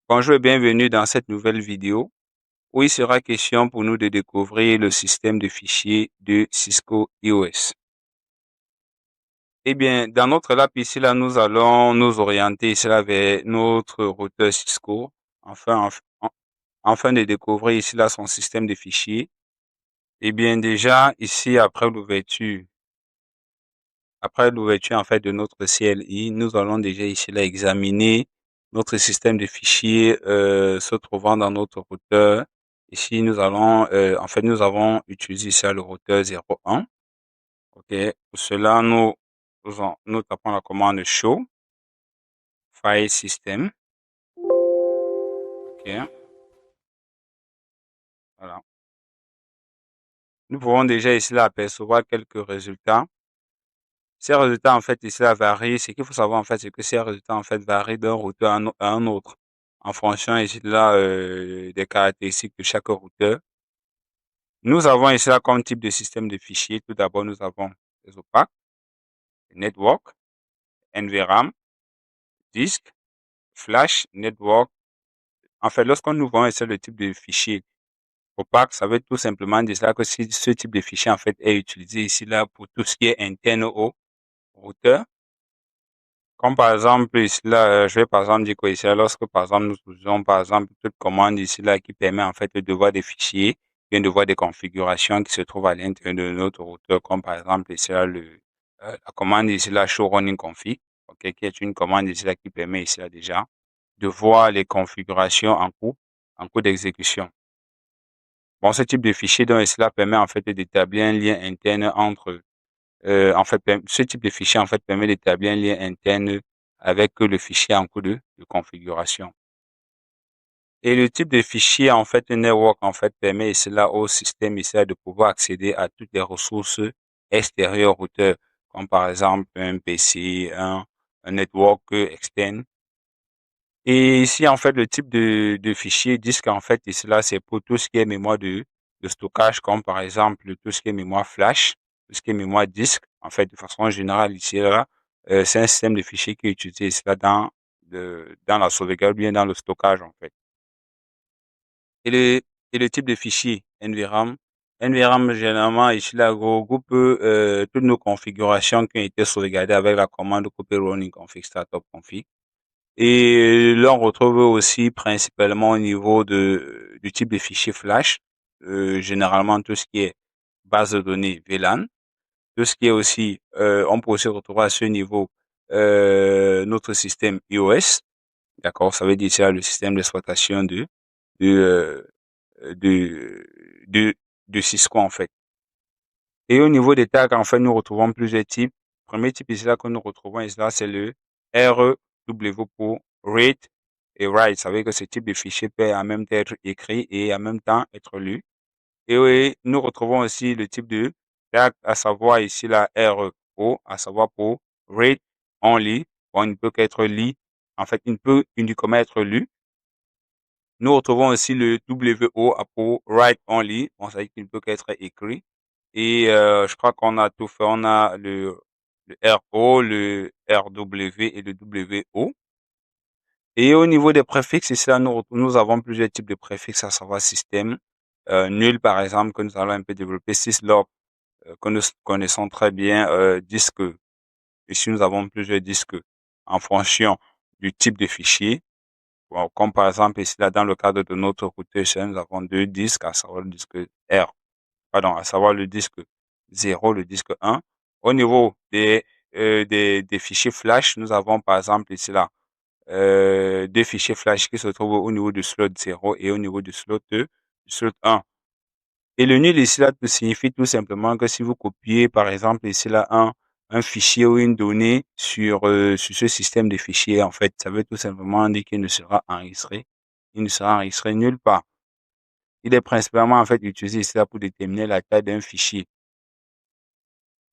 Bonjour et bienvenue dans cette nouvelle vidéo où il sera question pour nous de découvrir le système de fichiers de Cisco EOS. Eh bien, dans notre lab ici, là, nous allons nous orienter ici, là, vers notre routeur Cisco afin de découvrir ici, là, son système de fichiers. Eh bien, déjà, ici, après l'ouverture, en fait, de notre CLI, nous allons déjà ici, là, examiner notre système de fichiers se trouvant dans notre routeur. Ici, nous allons, nous avons utilisé ici le routeur 01. OK. Pour cela, nous tapons la commande show file system. OK. Voilà. Nous pouvons déjà ici là apercevoir quelques résultats. Ces résultats, en fait, ici là varient. Ce qu'il faut savoir, en fait, c'est que ces résultats, en fait, varient d'un routeur à un autre en fonction ici là des caractéristiques de chaque routeur. Nous avons ici là comme type de système de fichiers. Tout d'abord, nous avons les opaques, network, NVRAM, disque, flash, network. En fait, lorsqu'on nous voit ici le type de fichier opaque, ça veut tout simplement dire que ce type de fichier en fait est utilisé ici là pour tout ce qui est interne au routeur. Comme par exemple ici là, je vais par exemple dire que ici là, lorsque par exemple nous utilisons par exemple toute commande ici là qui permet en fait de voir des fichiers, bien de voir des configurations qui se trouvent à l'intérieur de notre routeur, comme par exemple ici là la commande ici là show running config, ok, qui est une commande ici là qui permet ici là déjà de voir les configurations en cours d'exécution. Bon, ce type de fichier donc cela permet en fait d'établir un lien interne entre ce type de fichier en fait permet d'établir un lien interne avec le fichier en cours de configuration. Et le type de fichier en fait network en fait permet cela au système ici de pouvoir accéder à toutes les ressources extérieures au routeur, comme par exemple un PC, un network externe. Et ici, en fait, le type de fichier disque, en fait, ici, là, c'est pour tout ce qui est mémoire de stockage, comme par exemple, tout ce qui est mémoire flash, tout ce qui est mémoire disque. En fait, de façon générale, ici, là, c'est un système de fichiers qui est utilisé ici, là, dans la sauvegarde, bien dans le stockage, en fait. Et le type de fichier NVRAM. NVRAM, généralement, ici, là, regroupe toutes nos configurations qui ont été sauvegardées avec la commande copy running config startup config. Et là, on retrouve aussi principalement au niveau du type de fichier flash, généralement tout ce qui est base de données VLAN, tout ce qui est aussi, on peut aussi retrouver à ce niveau notre système iOS, d'accord, ça veut dire c'est le système d'exploitation de, euh, de, de, de Cisco en fait. Et au niveau des tags, en fait, nous retrouvons plusieurs types. Premier type ici là que nous retrouvons ici là, c'est le REW pour read et write. Ça veut dire que ce type de fichier peut en même temps être écrit et en même temps être lu. Et oui, nous retrouvons aussi le type de tag, à savoir ici la REO, à savoir pour read only. Bon, il ne peut qu'être lu. En fait, il ne peut uniquement être lu. Nous retrouvons aussi le WO pour write only. Bon, ça veut dire qu'il ne peut qu'être écrit. Et je crois qu'on a tout fait. On a le RO, le RW et le WO. Et au niveau des préfixes, ici, là, nous avons plusieurs types de préfixes, à savoir système, nul par exemple, que nous allons un peu développer, syslog, que nous connaissons très bien, disque. Ici, nous avons plusieurs disques en fonction du type de fichier. Bon, comme par exemple ici, là, dans le cadre de notre routeur, nous avons deux disques, à savoir le disque à savoir le disque 0, le disque 1. Au niveau des fichiers flash, nous avons par exemple ici là deux fichiers flash qui se trouvent au niveau du slot 0 et au niveau du slot 1. Et le nul ici là signifie tout simplement que si vous copiez par exemple ici là un fichier ou une donnée sur ce système de fichiers, en fait, ça veut tout simplement dire qu'il ne sera enregistré. Il ne sera enregistré nulle part. Il est principalement en fait utilisé ici là pour déterminer la taille d'un fichier.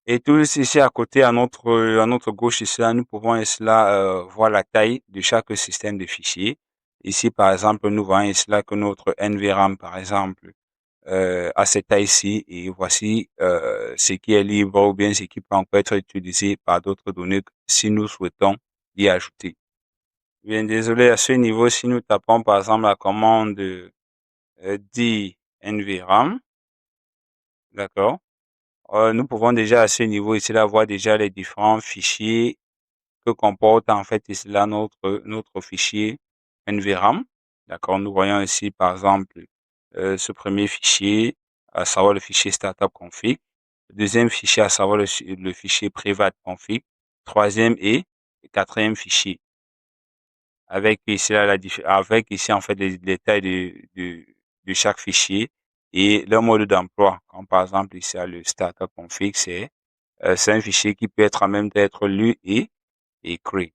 Et tout ici à côté, à notre gauche, ici là, nous pouvons ici là voir la taille de chaque système de fichiers. Ici, par exemple, nous voyons ici là que notre NVRAM, par exemple, à cette taille-ci, et voici ce qui est libre ou bien ce qui peut encore être utilisé par d'autres données si nous souhaitons y ajouter. Bien désolé, à ce niveau, si nous tapons par exemple la commande d nvram, d'accord, nous pouvons déjà à ce niveau ici là voir déjà les différents fichiers que comporte en fait ici là notre fichier nvram. D'accord, nous voyons ici par exemple ce premier fichier, à savoir le fichier startup config, le deuxième fichier à savoir le fichier private config, troisième et quatrième fichier avec ici là avec ici en fait les détails de chaque fichier et leur mode d'emploi. Comme par exemple ici le startup config, c'est un fichier qui peut être à même d'être lu et écrit.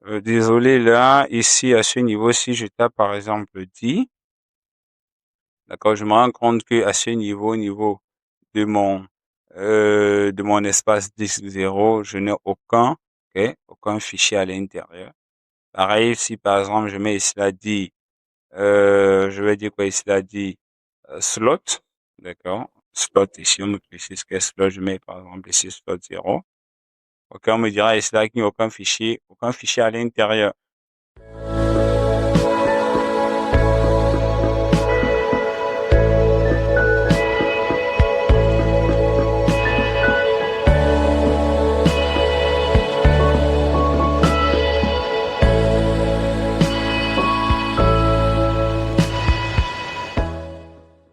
Désolé, là, ici, à ce niveau, si je tape par exemple 10, d'accord, je me rends compte que à ce niveau, au niveau de mon espace disque 0, je n'ai aucun fichier à l'intérieur. Pareil, si par exemple, je mets ici là 10, je vais dire quoi ici là 10, slot, d'accord, slot ici, on me précise que slot, je mets par exemple ici slot 0. Ok, on me dira ici là qu'il n'y a aucun fichier à l'intérieur.